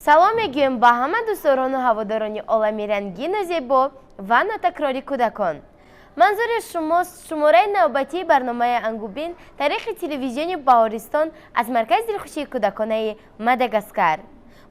салом мегӯем ба ҳама дӯстдорону ҳаводорони олами рангину зебо ва нотакрори кӯдакон. манзури шумост шумораи навбатии барномаи ангубин таърихи телевизиони баҳористон аз маркази дилхушии кӯдаконаи Мадагаскар.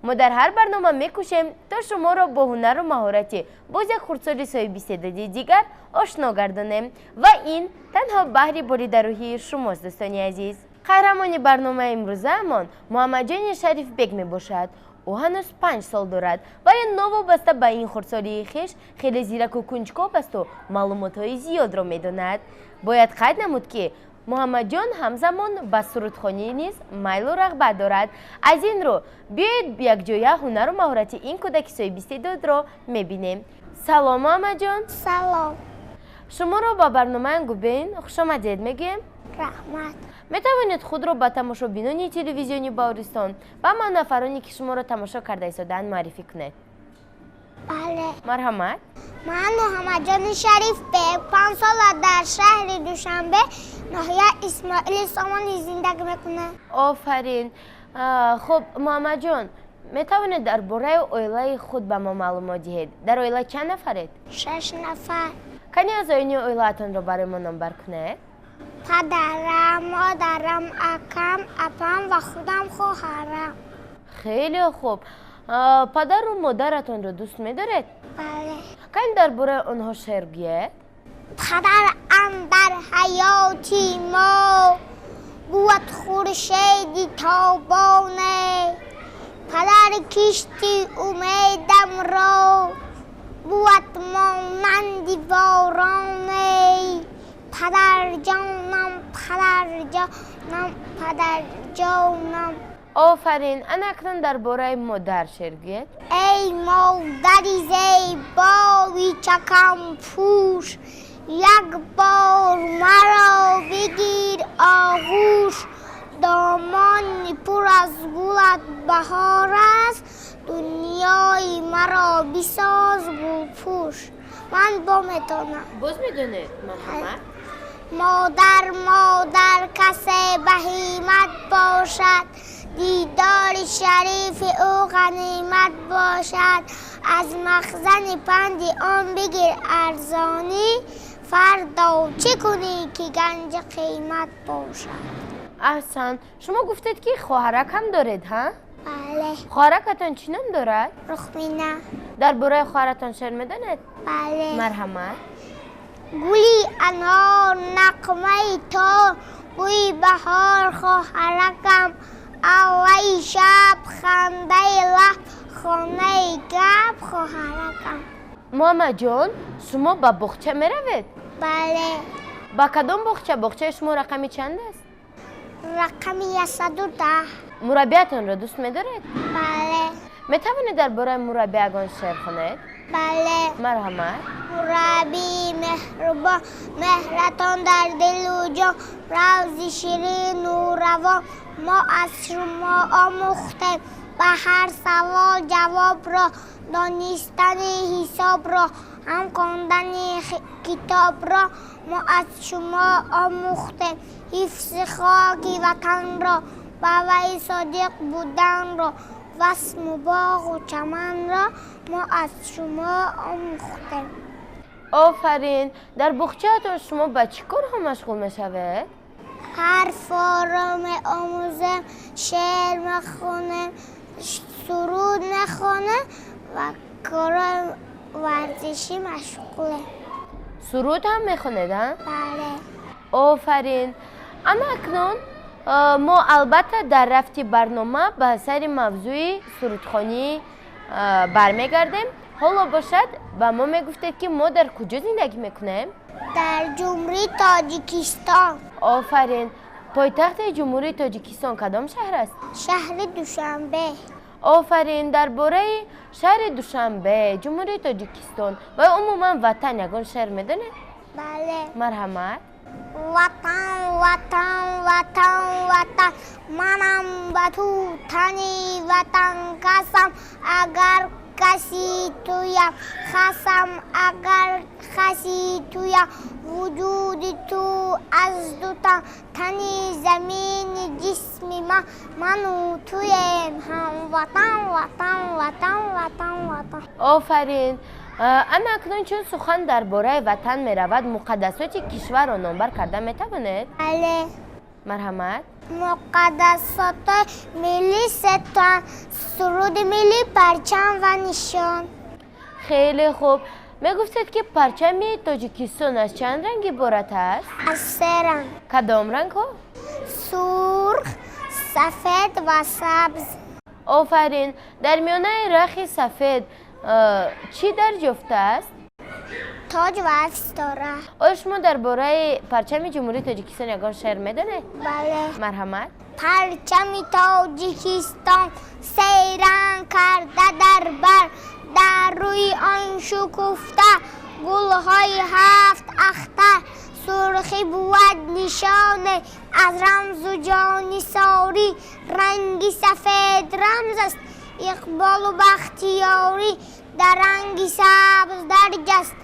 мо дар ҳар барнома мекӯшем то шуморо бо ҳунару маҳорати боз як хурдсоли соҳиби истеъдоди дигар ошно гардонем ва ин танҳо баҳри болидарӯҳии шумост. дӯстони азиз, қаҳрамони барномаи имрӯзаамон Муҳаммадҷони Шарифбек мебошад. ӯ ҳанӯз 5 сол дорад, вале новобаста ба ин хурдсолии хеш хеле зираку кунҷкоб асту маълумотҳои зиёдро медонад. бояд қайд намуд ки Муҳаммадҷон ҳамзамон ба сурудхонӣ низ майлу рағбат дорад. аз ин рӯ биёед якҷоя ҳунару маҳорати ин кӯдаки соҳиби истеъдодро мебинем. салом Муҳаммадҷон. салом. шуморо ба барномаи ангубин хушомадед мегӯем. раҳмат. метавонед худро ба тамошобинони телевизиони Баҳористон ва нафароне ки шуморо тамошо карда истоданд муаррифӣ кунед. бале. марҳамат. ман Муҳаммадҷони Шарифбек 5 сола дар шаҳри Душанбе ноҳия Исмоили Сомонӣ зиндагӣ мекунам. офарин. хуб Муҳаммадҷон, метавонед дар бораи оилаи худ ба мо маълумот диҳед? дар оила чанд нафаред? 6 нафар. кани аъзоёни оилаатонро барои мо номбар кунед? падарам, модарам, акам, апам ва худам хоҳарам. хеле хуб. падару модаратонро дӯст медоред? бале. кани дар бораи онҳо шеър гӯед? падарам дар ҳаёти мо буд хуршеди тобоне, падар кишти умедамро буд монанди бороне. падарҷонам, падарҷонам, падарҷонам. офарин. ана акнун дар бораи модар шеър гӯед? эй модари зебои чакампӯш, як бор маро бигир оғӯш. домони пур аз гулат баҳор аст, дунёи маро бисоз гулпӯш. ман бо метонам. боз медонед? марҳамат. модар модар касе баҳимат бошад, дидори шарифи ӯ ғанимат бошад. аз махзани панди он бигир арзонӣ, фардо чӣ кунӣ ки ганҷи қимат бошад. аҳсан. шумо гуфтед ки хоҳарак ҳам доред, ҳа? бале. хоҳаракатон чӣ ном дорад? рухмина. дар бораи хоҳаратон шеър медонед? бале. марҳамат. гули анор, нағмаи тор, бӯи баҳор хоҳаракам. авваи шаб, хандаи лаб, хонаи гап хоҳаракам. муҳаммадҷон, шумо ба боғча меравед? бале. ба кадом боғча? боғчаи шумо рақами чанд аст? рақами 110. мураббиатонро дӯст медоред? бале. метавонед дар бораи мураббӣ ягон шеър хонед? бале. марҳамат. мураббии меҳрубон, меҳратон дар дилу ҷон, равзи ширину равон. мо аз шумо омӯхтем ба ҳар савол ҷавобро, донистани ҳисобро, ҳам хондани китобро. мо аз шумо омӯхтем ҳифзи хоки ватанро, ба вай содиқ буданро, васму боғу чаманро. мо аз шумо омӯхтем. офарин. дар боғчаатон шумо ба чӣ корҳо машғул мешавед? ҳарфоро меомӯзем, шеър мехонем, суруд мехонем ва корои варзишӣ машғулем. суруд ҳам мехонед, а? бале. офарин. ама акнун мо албатта дар рафти барнома ба сари мавзӯи сурудхонӣ бармегардем. ҳоло бошад ба мо мегуфтед ки мо дар куҷо зиндагӣ мекунем? дар ҷумҳурии Тоҷикистон. офарин. пойтахти ҷумҳурии Тоҷикистон кадом шаҳр аст? шаҳри Душанбе. офарин. дар бораи шаҳри Душанбе, ҷумҳурии Тоҷикистон ва умуман ватан ягон шеър медонед? бале. марҳамат. ватан ватан ватан ватан, манам ба ту тани ватан касам. агар کسی تویم خسم اگر خسی تویم وجود تو از دوتا تنی زمین جسم منو تویم هم وطن آفرین. اما اکنون چون سخن درباره وطن می رود مقدسات کشور را نامبر کرده می توانید؟ بله. مرحمت. مقدسات ملی ستان سرود ملی پرچم و نشان. خیلی خوب. می گفتید که پرچم تاجیکستان از چند رنگ عبارت است؟ از 3 رنگ. کدام رنگ ها؟ سرخ، سفید و سبز. آفرین. در میانه رخ سفید چی در جفت است؟ تاج و عکس داره. آیا شما درباره پرچم جمهوری تاجیکستان یگان شعر میدونید؟ بله. مرحمت. پرچم تاجیکستان 3 رنگ کرده در بر، در روی آن شکفته گلهای 7 اختر. سرخی بود نشانه از رمز و جانثاری، رنگی سفید رمز است اقبال و بختیاری. در رنگ سبز درج است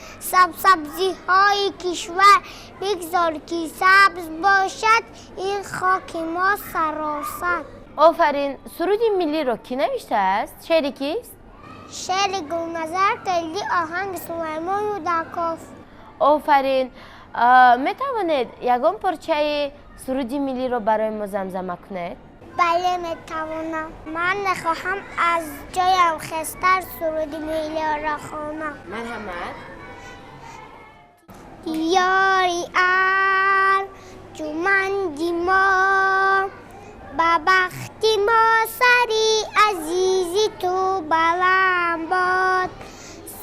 سبزی های کشور، بگذار که سبز باشد این خاک ما سراسر. آفرین. سرود ملی را کی نوشته است؟ شعر کیست؟ شعر گلنظر قلی، آهنگ سلیمان یودکاف. آفرین. می توانید یگان پارچه سرود ملی را برای ما زمزمه کنید؟ بله میتوانم. من خواهم از جایم خستر سرود ملی را خوانم. مرحمت. یاری ارجمندی ما، ببختی ما سری عزیزی تو بلند باد،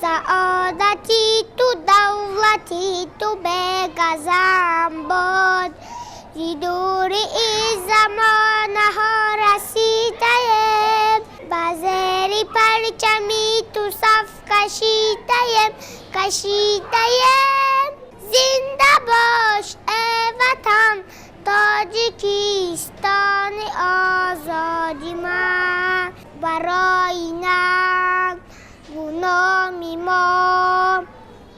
سعادتی تو دولتی تو بگذم باد. زی دور ای زمانه ها رسیدیم، بزری پرچمی تو صف کشیدیم. زنده باش ای وطن تاجیکستان آزادی من، برای نگونامی ما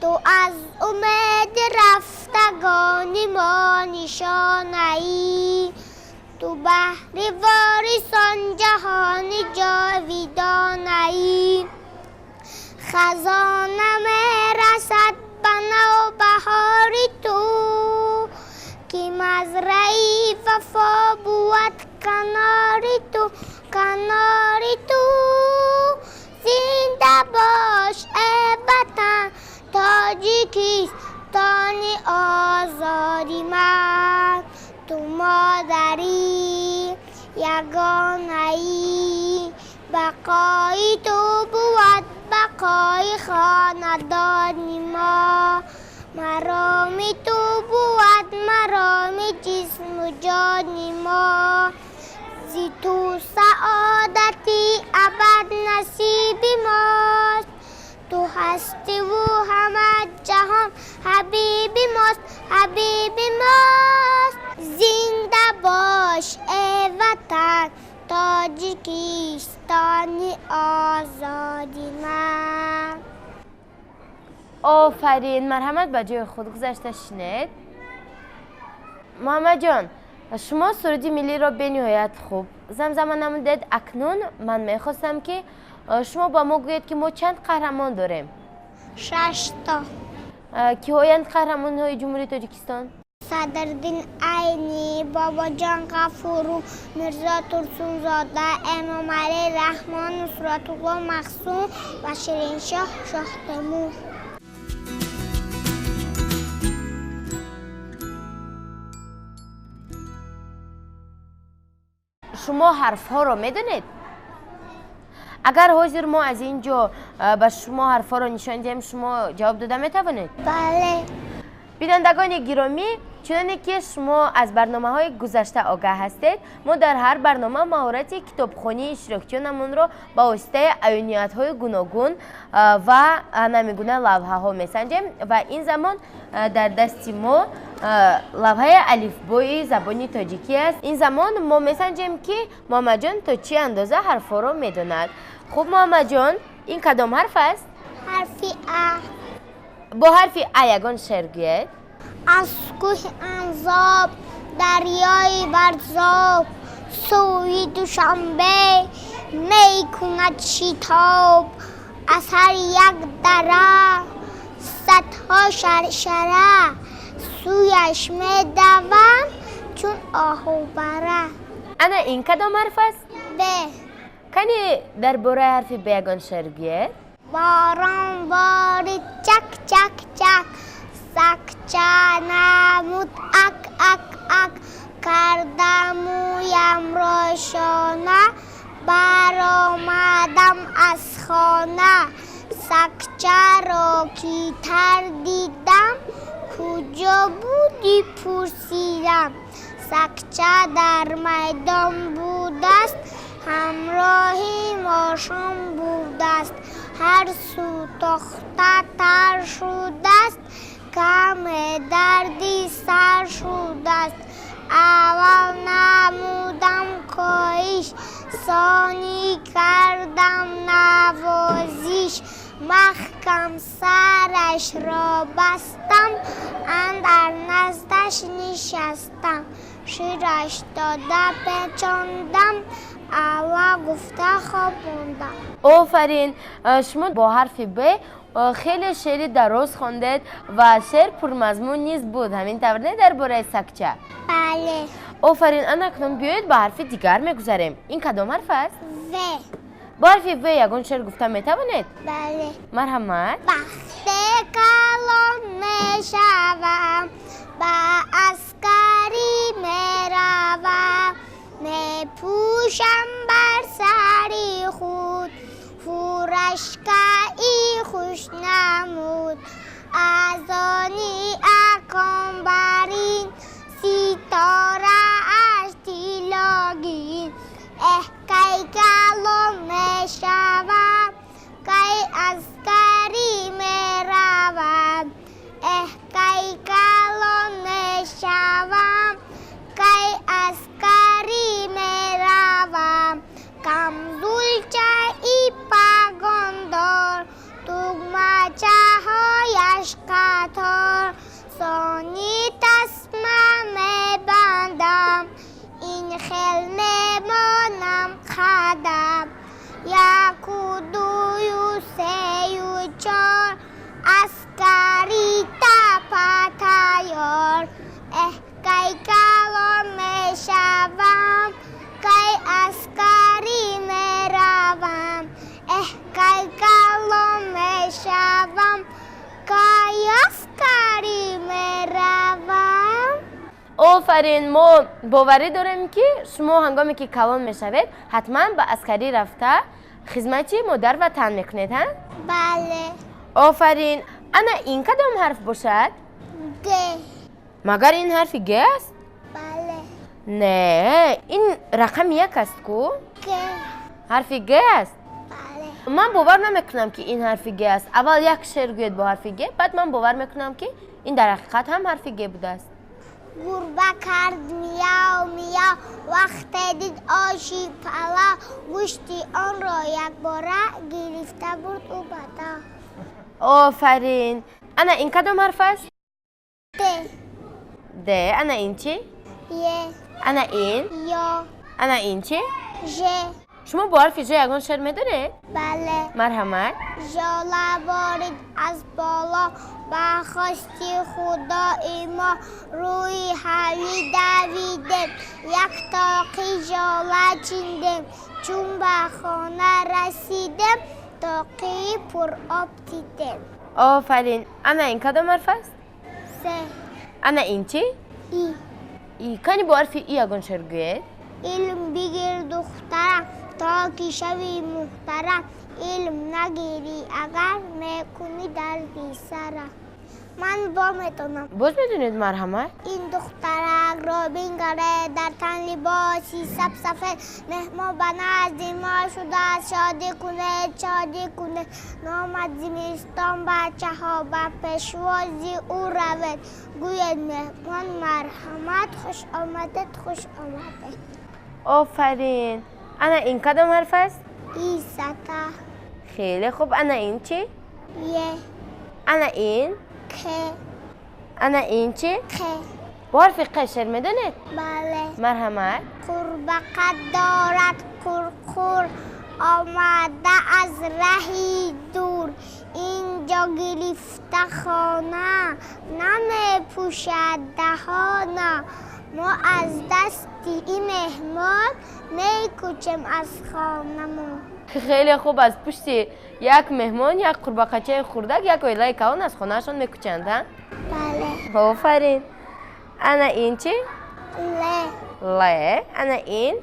تو از امید رفتگانی ما نشانه ای. تو بحر واریسان جهانی جاویدانه ای. خزانه می رسد بنا بهاری تو، که مزرعی وفا بود کناری تو. زنده باش ای وطن تاجیکستان آزادی من، تو مادری یگانه ای. بقای تو بود بقای خاندانی ما، مرامی تو بود مرامی جسم و جانی ما. زی تو سعادتی ابد نصیبی ماست، تو هستی و همه جهان حبیبی ماست. زنده باش ای وطن تاجیکستان آزادی من. آفرین. مرحمت. به جای خود گذاشته شنید. محمد جان، شما سرود ملی را به نهایت خوب زمزمه نمودید. اکنون من میخواستم که شما با ما گویید که ما چند قهرمان داریم؟ 6 تا. کی هایند قهرمان های جمهوری تاجیکستان؟ صدرالدین عینی، بابا جان غفورو، میرزا ترسون زاده، امام علی رحمان، نصرت الله مخزوم و شیرین شاه تیمور. شما حرف ها را میدونید؟ اگر حاضر ما از اینجا به شما حرف ها را نشان دهیم شما جواب داده میتوانید؟ بله. بینندگان گرامی، چنانه که شما از برنامه های گذشته آگاه هستید، ما در هر برنامه مهارت کتابخوانی اشتراکچیانمون را با واسطه عیونیت های گوناگون و نمیگونه لوحه ها میسنجیم و این زمان در دست ما لوحه الفبای زبانی تاجیکی است. این زمان ما میسنجیم که محمد جان تا چه اندازه حرفا را میدوند. خب محمد جان، این کدام حرف است؟ حرفی ا. با حرف ا یگان شعر گوید. از کوه انزاب دریای برزاب سوی دوشنبه می کند شتاب از هر یک دره صدها شرشره سویش می دوم چون آهو بره. انا این کدام حرف است؟ ب. کنی درباره حرف ب یگان شعر گوید. باران بارید چک چک چک سکچه نمود اک اک اک کردم مویم روشانه برآمدم از خانه سکچه را کیتر دیدم کجا بودی پرسیدم سکچه در میدان بود است همراهی ماشان بود است هر سو تخته تر شده است کم دردی سر شده است اول نمودم کاهش ثانی کردم نوازش محکم سرش را بستم اندر نزدش نشستم شیرش داده پیچاندم اول گفته خوابوندم. آفرین، شما با حرف ب خیلی شعری درست خوندید و شعر پرمضمون نیز بود. همین طور نه درباره سکچه؟ بله. آفرین. اکنون بیایید به حرف دیگر میگذاریم. این کدام حرف است؟ و. با حرف و یگان شعر گفته میتوانید؟ بله. مرحمت. بخت کلان میشوم با عسکری میروم میپوشم بر سری خود فورشکه‌ای خوش نمود از آنی اکان برین ستاره اش تیلاگین کی کلان میشوم کی عسکری میروم کی کلان میشوم کی عسکری میروم کم دولچه ای پگاندار توگمچه هایش قطار ثانی تسمه میبندم این خیل میمانم خدم یک و دوی و سه و چار عسکری تپه تیار کی کلان میشوم کی عسکری میروم کی کلان میشوم کی عسکری میروم. آفرین. ما باوری داریم که شما هنگامی که کلان میشوید حتما به عسکری رفته خدمت مادر وطن میکنید ها؟ بله. آفرین. انا این کدام حرف باشد؟ گ. مگر این حرف گ است؟ بله. نه، این رقم یک است کو؟ گ. حرف گ است. بله. من باور نمیکنم که این حرف گ است. اول یک شعر گوید با حرف گ، بعد من باور میکنم که این در حقیقت هم حرف گ بوده است. گربه کرد میاو میاو وقت دید آشی پلا گوشتی آن را یک باره گرفته بود او بدا. آفرین. انا این کدام حرف است؟ ده. ده. انا این چی؟ یه. انا این؟ یا. انا این چی؟ ژ. شما با حرف ژ یگان شعر میدونید؟ بله. مرحمت. ژاله بارید از بالا برخاستی خدای ما روی حوی دویدیم یک تاقی ژاله چیندیم چون به خانه رسیدیم تاقی پر آب دیدیم. آفرین. انا این کدام حرف است؟ سه. انا این چی؟ ای. ای. کنی با حرف ای یگان شعر گوید؟ علم بگیر دخترم تا که شوی محترم علم نگیری اگر میکنی در بی سرم. من با میتونم. باز میدونید مرحمت؟ این دخترک را بینگره در تن لباسی سب سفید مهمان به نزد ما شده است شادی کنه نامد زمستان بچه ها به پشوازی او روید گوید مهمان مرحمت خوش آمدید خوش آمدید. آفرین. انا این کدام حرف است؟ ای ستا. خیلی خوب. انا این چی؟ یه. انا این؟ که. انا این چی؟ که. با حرف ق شعر میدونید؟ بله. مرحمت. قربقت دارد کرکر آمده از رهی دور اینجا گرفته خانه نمی پوشد دهانه ما از دستی این مهمان میکوچیم از خانمون. خیلی خوب. از پشت یک مهمان یک قورباغه‌چه خردک یک اویلای کلان از خانهشون میکوچند ها؟ بله. آفرین. انا این چی؟ ل. انا این؟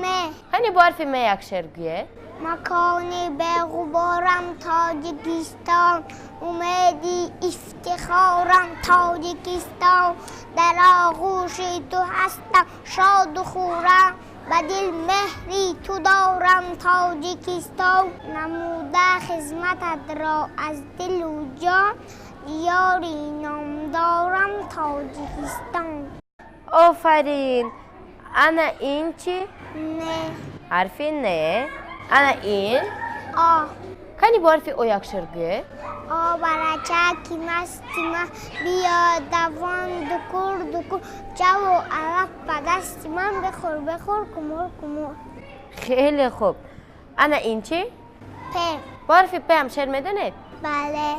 نه. هنی با حرف م یک شعر گویه. مکانی به غبارم تاجیکستان اومدی افتخارم تاجیکستان در آغوش تو هستم شاد و خورم و دل مهری تو دارم تاجیکستان نموده خدمتت را از دل و جان یاری نام دارم تاجیکستان. آفرین. انا این چی؟ نه. حرف نه. انا این؟ آ. کنی با حرف او یک شعر گویه. برچکی مستیما بیا دوان دکور جو عرب به دست من بخور کمور کمور. خیلی خوب. انا این چی؟ پ. با حرف پ هم شعر میدونید؟ بله.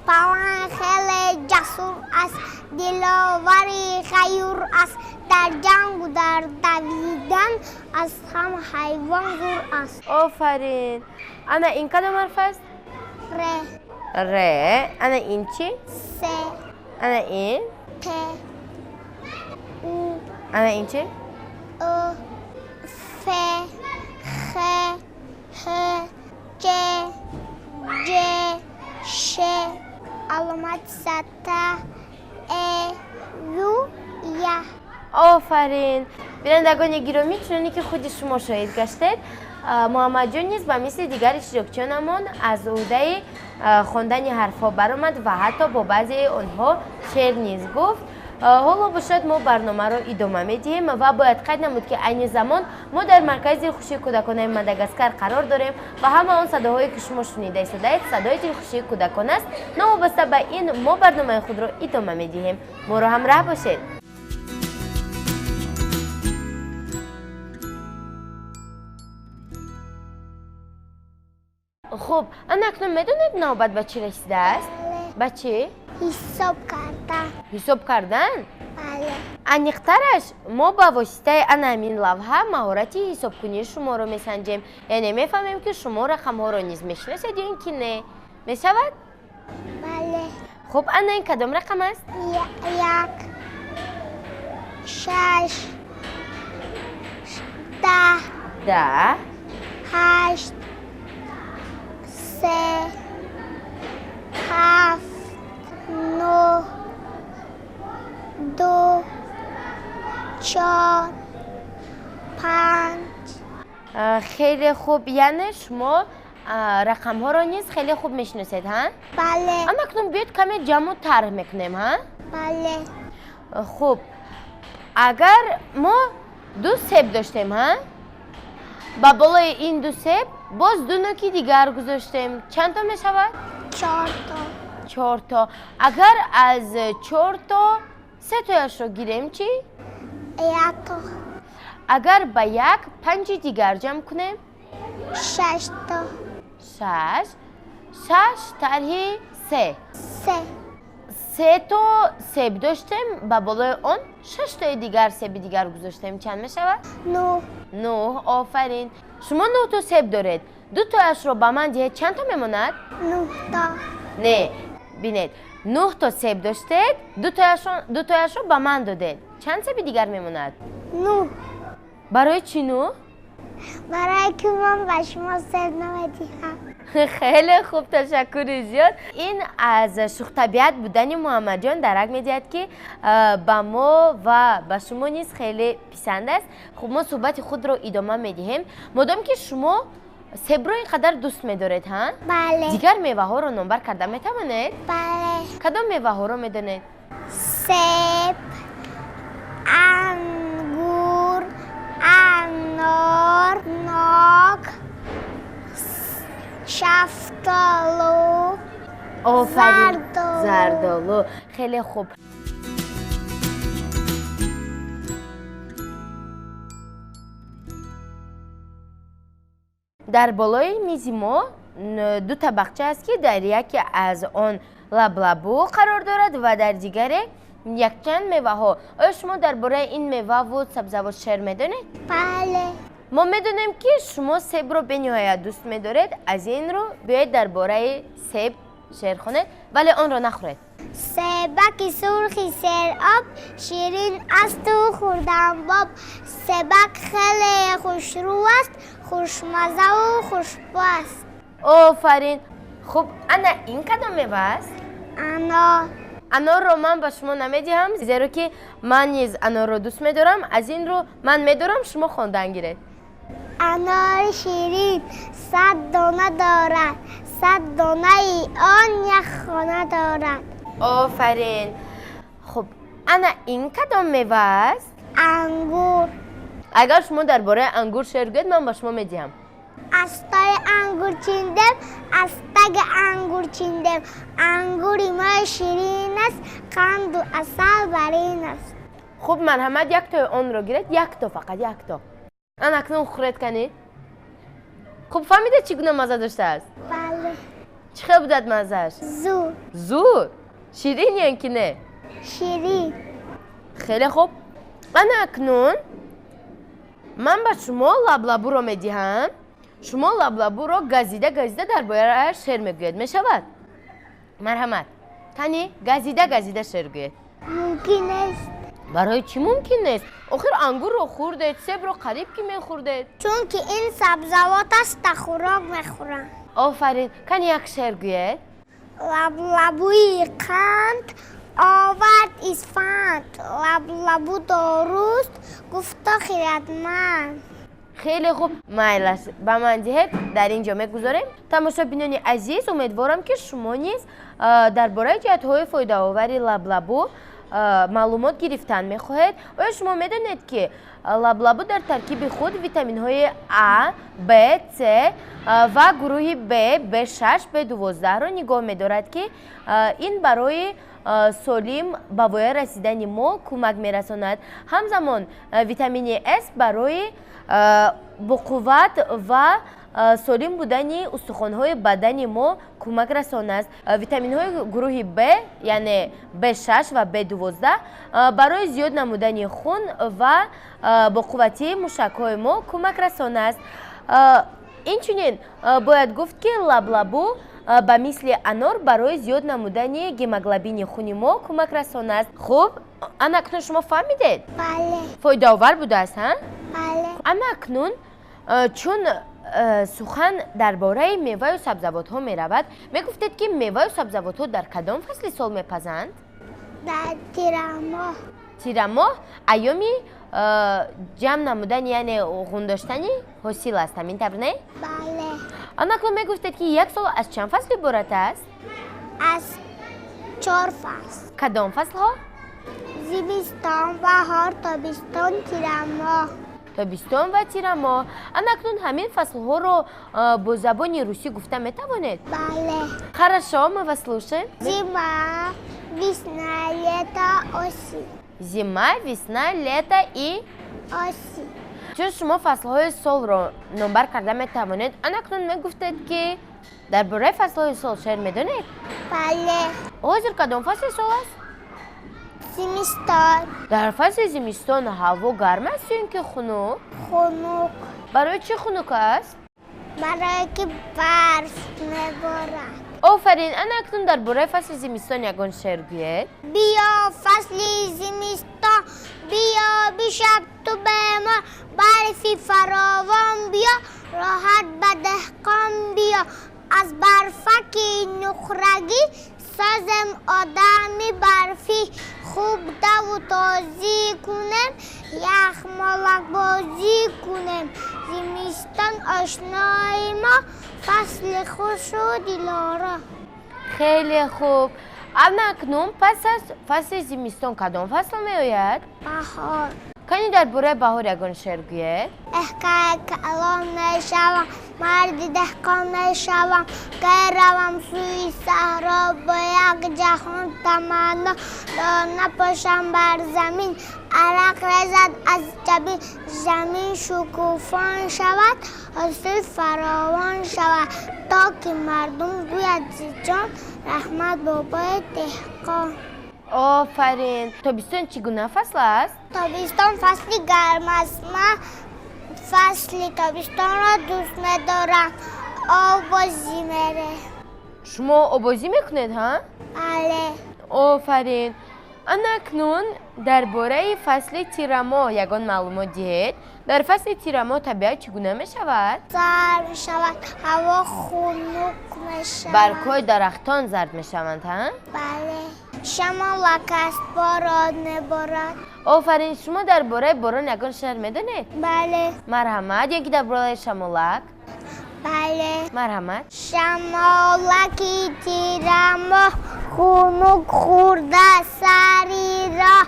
پوان خیلی جسور است دلاوری غیور است در جنگ و در دویدن از هم حیوان زور است. آفرین. انا این کدام حرف است؟ ر. انا این چی؟ س. انا این؟ ت. او. انا این چی؟ او. ف. خ. ه. ج. ج. ش. علامت ستا. ا. یو. یا. آفرین. بینندگان گرامی، چنانی که خود شما شاهد گشتید، محمد جان نیز به مثل دیگر اشتراکچیانمان از عهده خواندن حرفها برآمد و حتی با بعضی آنها شعر نیز گفت. حالا باشد ما برنامه را ادامه میدیم و باید قید نمود که عین زمان ما در مرکز دلخوشی کودکان ماداگاسکار قرار داریم و همه آن صداهایی که شما شنیده صدای دلخوشی کودکان است. نوابسته به این ما برنامه خود را ادامه میدیم. ما را همراه باشید. خب، اکنون میدونید نوبت به چی رسیده است؟ به چی؟ حساب کردن. حساب کردن؟ بله. انیخترش ما با واسطه همین لوحه مهارتی حساب کنی شما رو میسنجیم. یعنی میفهمیم که شما رقم ها رو نیز میشناسید یا اینکه نه. میشود؟ بله. خب این کدام رقم است؟ یک. 6. 10. 8. 3. 7. 9. 2. 4. 5. خیلی خوب. یعنی شما رقم ها رو نیز خیلی خوب میشناسید ها؟ بله. اما اکنون بیاید کمی جمع طرح میکنیم ها؟ بله. خوب، اگر ما دو سیب داشتیم ها؟ با بالای این دو سیب باز دو نوکی دیگر گذاشتیم. چند تا می شود؟ 4 تا. 4 تا. اگر از 4 تا 3 تایش رو گیریم چی؟ 1 تا. اگر با 1 5 دیگر جمع کنیم؟ 6 تا. 6 طرح 3. 3 تا سیب داشتیم، با بالای اون 6 تا دیگر سیب دیگر گذاشتیم. چند می شود؟ 9. آفرین. شما 9 تا سیب دارید. 2 تایش رو با من دهید چند تا میماند؟ 9 تا. نه، بینید 9 تا سیب داشتید، 2 تایش رو با من دادید. چند سیب دیگر میماند؟ 9. برای چی 9؟ برای که من به شما سیب نمیدیم. خیلی خوب، تشکر زیاد. این از شوخ طبیعت بودن محمد جان درک میدهد که با ما و با شما نیز خیلی پسند است. خب ما صحبت خود رو ادامه میدهیم. مادام که شما سیب رو اینقدر دوست میدارید ها؟ بله. دیگر میوه ها رو نمبر کرده میتوانید؟ بله. کدام میوه ها رو میدونید؟ سیب، انگور، انار، ناک، شفاف، آفرین زردالو. زردالو خیلی خوب در بالای میز ما دو طبقچه است که در یکی از آن لبلبو قرار دارد و در دیگری یک چند میوه ها. آیا شما درباره این میوه و سبزیجات شعر میدونید؟ بله. ما میدونیم که شما سیب رو بنهایت دوست میدارید. از این رو بیایید درباره سیب شعر کنید ولی آن را نخورید. سبک سرخی سراب شیرین است و خوردن باب. سبک خیلی خوشرو است، خوشمزه و خوشبو است. آفرین. خب انا این کدام میوه است؟ انار رو من به شما نمیدهم زیرا که من نیز انار رو دوست میدارم. از این رو من میدارم شما خواندن گیرید. انار شیرین 100 دانه دارد، 100 دانه ای آن یک خانه دارد. آفرین. خب انا این کدام میوه است؟ انگور. اگر شما درباره انگور شعر گویید من به شما میدهم. از تای انگور چیندم، از تگ انگور چیندم. انگوری ما شیرین است، قند و عسل برین است. خب مرحمت یک تا آن رو گیرید. یک تا فقط یک تا. آن اکنون خورد کنید. خب فهمیده چگونه مزه داشته است؟ بله. چه بودد مزهش؟ زور. زور. شیرین یا اینکه نه؟ شیرین. خیلی خوب. انا اکنون من به شما لبلبو رو میدهم. شما لبلبو رو گزیده درباره شعر میگوید. میشود؟ مرحمت. کنی گزیده شعر گوید. ممکن است. برای چی ممکن نیست؟ آخر انگور رو خوردید، سیب رو قریب که میخوردید. چون که این سبزیجات است تا خوراک میخورن. آفرین. کنی یک شعر گوید. لبلبوی قند آورد اسفند. لبلبو داروست گفتا خیرتمند. خیلی خوب. میل است به من دهید در اینجا میگذاریم. تماشا بینانی عزیز امیدوارم که شما نیز درباره جهت‌های فایده آوری لبلبو معلومات گرفتن میخواهید. آیا شما میدونید که لبلبو در ترکیب خود ویتامین های A, B, C و گروه B, B6, B12 را نگاه می‌دارد که این برای سالم به وای رسیدن ما کمک میرساند. همزمان ویتامین S برای بقوت و سالم بودن استخوان‌های بدن ما کمک رسان است. ویتامین های گروه B یعنی B6 و B12 برای زیاد نمودن خون و بقوتی موشک‌های ما کمک رسان است. اینچنین باید گفت که لبلبو به مثل انار برای زیاد نمودن گیموگلوبین خون ما کمک رسان است. خب انا اکنون شما فهمیدید؟ بله. فایده آور بوده است ها؟ بله. اما اکنون چون سخن درباره میوه و سبزیجات ها می رود، می گفتید که میوه و سبزیجات ها در کدام فصل سال می پزند؟ در تیرماه. تیرماه ایامی جمع نمودن یعنی غون داشتنی حاصل است. همین طور نه؟ بله. اما اکنون می گفتید که یک سال از چند فصل عبارت است؟ از 4 فصل. کدام فصل ها؟ زمستان، بهار، تابستان، تیرماه. تابستان و تیرماه. اما اکنون همین فصل ها رو با زبان روسی گفته می توانید؟ بله. Хорошо, мы вас слушаем. Зима, весна, лето, осень. Зима, весна, лето и осень. چون شما فصل‌های سال رو نمبر کرده می‌توانید، اکنون می‌گفتید که درباره فصل‌های سال شعر می‌دونید؟ بله. حاضر کدام فصل سال است؟ زمستان. در فصل زمستان هوا گرم است یا اینکه خنک؟ خنک. برای چی خنک است؟ برای که برف میبارد. آفرین. اکنون درباره فصل زمستان یگان شعر گویید. بیا فصل زمستان، بیا بشب تو به ما برفی فراوان بیا، راحت به دهقان بیا، از برفک نخرگی سازم آدمی برفی، خوب دو تازی کنم، یخمالک بازی کنم، زمستان آشنای ما، فصل خوش و دلارا. خیلی خوب. اکنون پس از فصل زمستان کدام فصل می آید؟ بهار. کانی درباره بهار یگان شعر گوید؟ کلام نشوم مردی دهقان نشوم که روم سوی صحرا با یک جهان تمنا دانه پاشم بر زمین عرق رزد از جبین زمین شکوفان شود حاصل فراوان شود تا که مردم گوید ز جان رحمت بابای دهقان. آفرین. تابستان چگونه فصل است؟ تابستان فصلی گرم است. من فصل تابستان را دوست ندارم. آب بازی میره. شما آبازی میکنید ها؟ بله. آفرین. اکنون درباره فصل تیرما یگان معلومات دهید. در فصل تیرما طبیعت چگونه می شود؟ زرد می شود. هوا خنک می شود. برگ‌های درختان زرد می شوند ها؟ بله. شمالک است باران میبارد. آفرین. شما درباره باران یگان شعر میدانید؟ بله. مرحمت. یکی درباره شمالک؟ بله. مرحمت. شمالکی تیرما خنک خورده سری را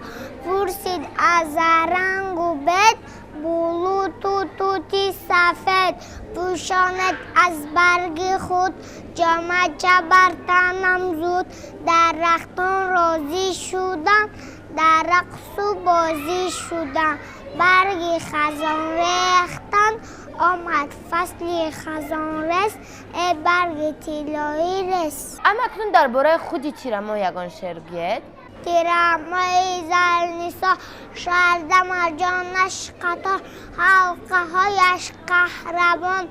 پرسید از رنگ و بد بلوط توتی سفید پوشاند از برگ خود جامه بر تنم زود درختان راضی شدن در رقص و بازی شدن برگ خزان ریختن آمد فصل خزان رس ای برگ طلایی رس. اما اکنون درباره خودی تیرما یگان شعر گوید. تیرمای زلنیسا شرده مرجانش قطار حلقه هایش قهرمان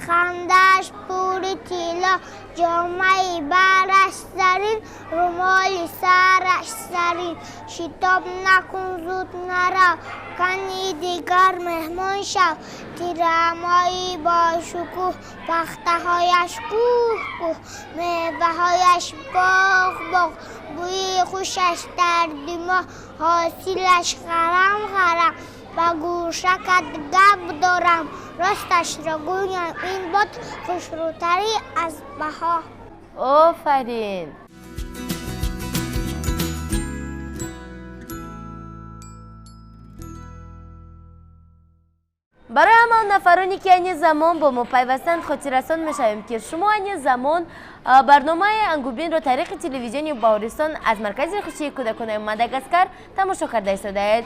خندش پوری تیلا جامعی برش زرین رومالی سرش زرین شتاب نکن زود نرو کنی دیگر مهمان شو تیرمایی با شکوه پخته هایش کوه کوه میوه هایش باغ باغ بوی خوشش در دماغ حاصلش خرم خرم با گوشکت گپ دارم راستش را گویم این باد خوشروتری از بها. آفرین. برای همان نفرانی که این زمان با ما پیوستند خاطررسان میشویم که شما این زمان برنامه انگوبین را طریق تلویزیونی بهارستان از مرکز خوشی کودکان ماداگاسکار تماشا کرده ایستادید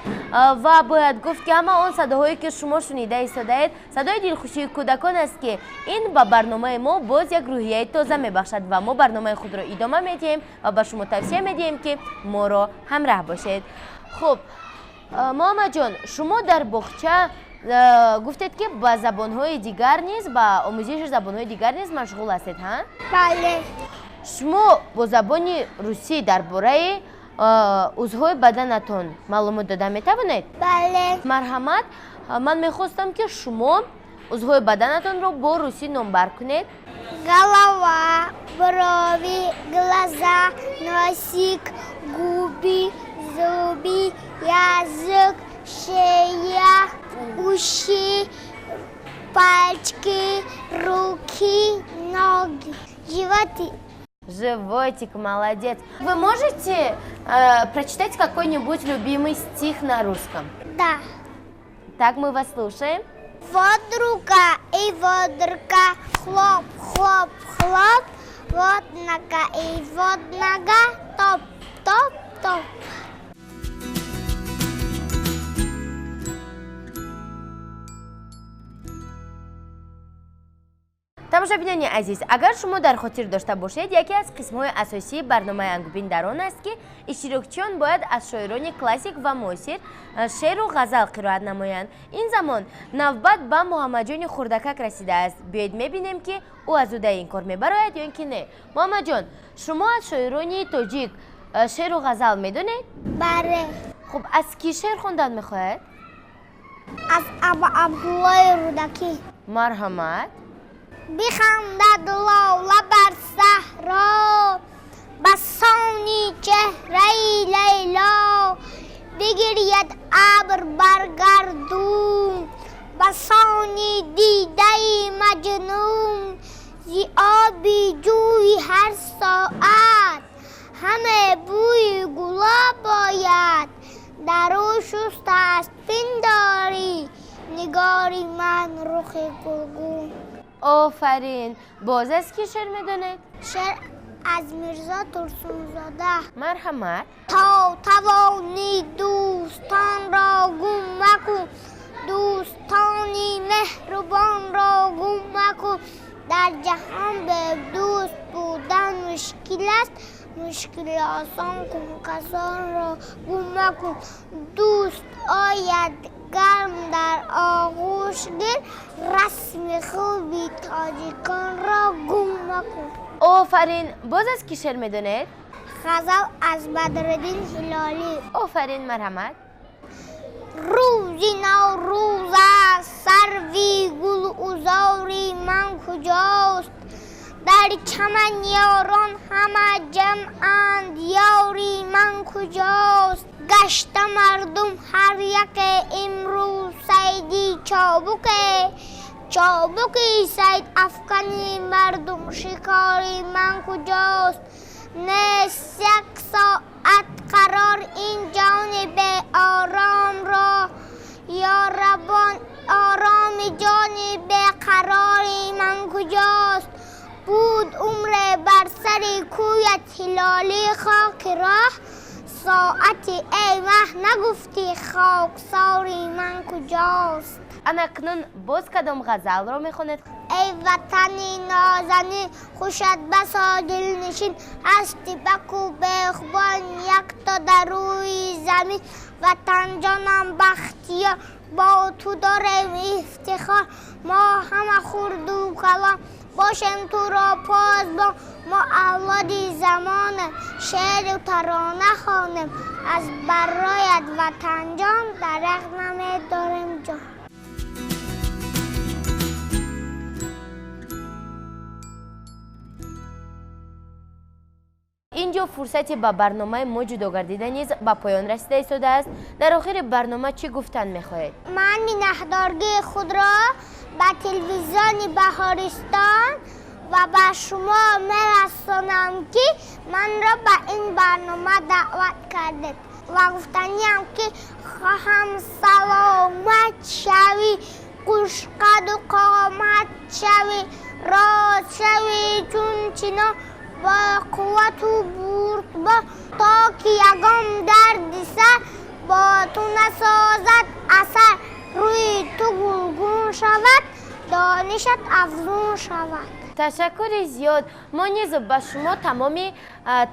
و باید گفت که همه آن صداهایی که شما شنیده ایستادید صدای دلخوشی کودکان است که این با برنامه ما باز یک روحیه تازه میبخشد و ما برنامه خود را ادامه میدیم و به شما توصیه میدیم که ما را همراه باشید. خب محمد جان، شما در باغچه گفتید که با زبان‌های دیگر نیز با آموزش زبان‌های دیگر نیز مشغول هستید ها؟ بله. شما با زبان روسی درباره عضوهای بدنتان معلومات داده می‌توانید؟ بله. مرحمت. من می‌خواستم که شما عضوهای بدنتان را با روسی نامبر کنید. голова, брови, глаза, носик, губы, зубы, язык, шея, уши, пальчики, руки, ноги, животы. Животик, молодец. Вы можете прочитать какой-нибудь любимый стих на русском? Да. Так, мы вас слушаем. Вот рука и вот рука, хлоп, хлоп, хлоп, вот нога и вот нога, топ, топ, топ. тамошобинони азиз, агар шумо дар хотир дошта бошед, яке аз қисмҳои асосии барномаи ангубин дар он аст ки иштирокчиён бояд аз шоирони классик ва муосир шеъру ғазал қироат намоянд. Ин замон навбат ба Муҳаммадҷони хурдакак расидааст. Биёед мебинем ки ӯ аз ӯ ин кор мебарояд ё ин ки не. Муҳаммадҷон, шумо аз шоирони тоҷик шеъру ғазал медонед? Бале. Хуб, аз ки шеър хондан мехоҳед? از Абдуллои Рудаки. Марҳамат. بخندد لاله بر صحرا بسانی چهره لیلا بگرید ابر بر گردون بسانی دیده مجنون زی آبی جوی هر ساعت همه بوی گلاب باید در او شست است پنداری نگاری من رخ گلگون. آفرین. باز از کی شعر میدونید؟ شعر از میرزا ترسونزاده. مرحمت. تا توانی دوستان را گم مکن، دوستانی مهربان را گم مکن. در جهان به دوست بودن مشکل است، مشکل آسان کن کسان را گم مکن. دوست آید گرم در آغوش گیر، رسم خوبی تاجیکان را گم مکن. آفرین. باز از کی شعر میدونید؟ غزل از بدرالدین هلالی. آفرین. مرحمت. روزی نوروز است سروی گل عذاری من کجاست؟ در چمن یاران همه جمعند یاری من کجاست؟ گشته مردم هر یک امروز صیدی چابکه، چابکی صید افکنی مردم شکاری من کجاست؟ نیست یک ساعت قرار این جان به آرام را، یا ربان آرام جان به قراری من کجاست؟ بود عمر بر سر کویت هلالی خاک راه، ساعتی ای مه نگفتی خاکساری من کجاست؟ اکنون باز کدام غزل را میخونید؟ ای وطنی نازنی خوشت بسا دلنشین، هستی بکو بخبان یک تا در روی زمین. وطن جانم بختیار با تو داریم افتخار، ما همه خرد و کلام باشیم تو را پاسبان. ما اولادی زمانه شعر و ترانه خوانیم، از برایت وطن جان درخت نمی داریم جان. اینجا فرصتی با برنامه ما جداگردیدن نیز با پایان رسیده ایستاده است. در آخر برنامه چی گفتن میخواهید؟ من نگهدارگی خود را به تلویزیون بهارستان و به شما میرسانم که من را به این برنامه دعوت کردید و گفتنیم که خواهم سلامت شوی، خوشقد و قامت شوی، راست شوی چون چنا با قوت و برد با، تا که یگام درد سر با تو نسازد اثر. روی تو گلگون شود دانشت افزون شود. تشکر زیاد. ما نیز به شما تمامی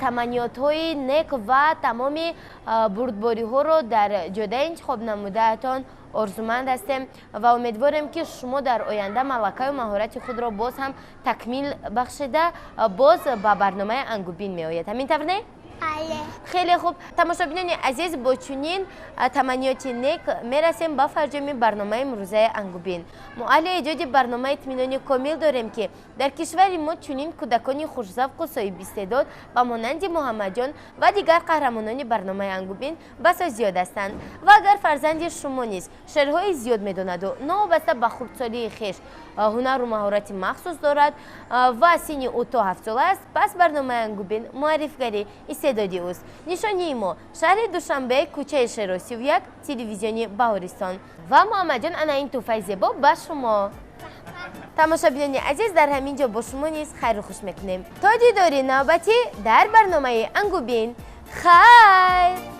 تمنیات های نیک و تمامی بردباری ها رو در جدای انتخاب نمودهتان آرزومند هستیم و امیدواریم که شما در آینده ملکه و مهارت خود را باز هم تکمیل بخشیده باز با برنامه انگوبین می آید. همین طور نه؟ خیلی خوب. تماشابینان عزیز، با چنین تمنیات نیک میرسیم با فرجام برنامه امروزه انگوبین. ما اهل ایجاد برنامه اطمینانی کامل داریم که در کشور ما چنین کودکان خوش‌ذوق و صاحب استعداد با مانند محمد جان و دیگر قهرمانان برنامه انگوبین بسیار زیاد هستند و اگر فرزند شما نیز شعرهای زیاد میداند و نوابسته به خردسالی خویش هنر و مهارت مخصوص دارد و سن او تا 7 ساله است، پس برنامه انگوبین معرفی‌گری استعدادی اوست. نشانی ما شهر دوشنبه، کوچه شهر 31، تلویزیون بهارستان. و محمد جان انا این توفیق زیبا با شما. تماشابینان عزیز، در همینجا با شما نیز خیر و خوش میکنیم تا دیدار نوبتی در برنامه انگوبین. خیر.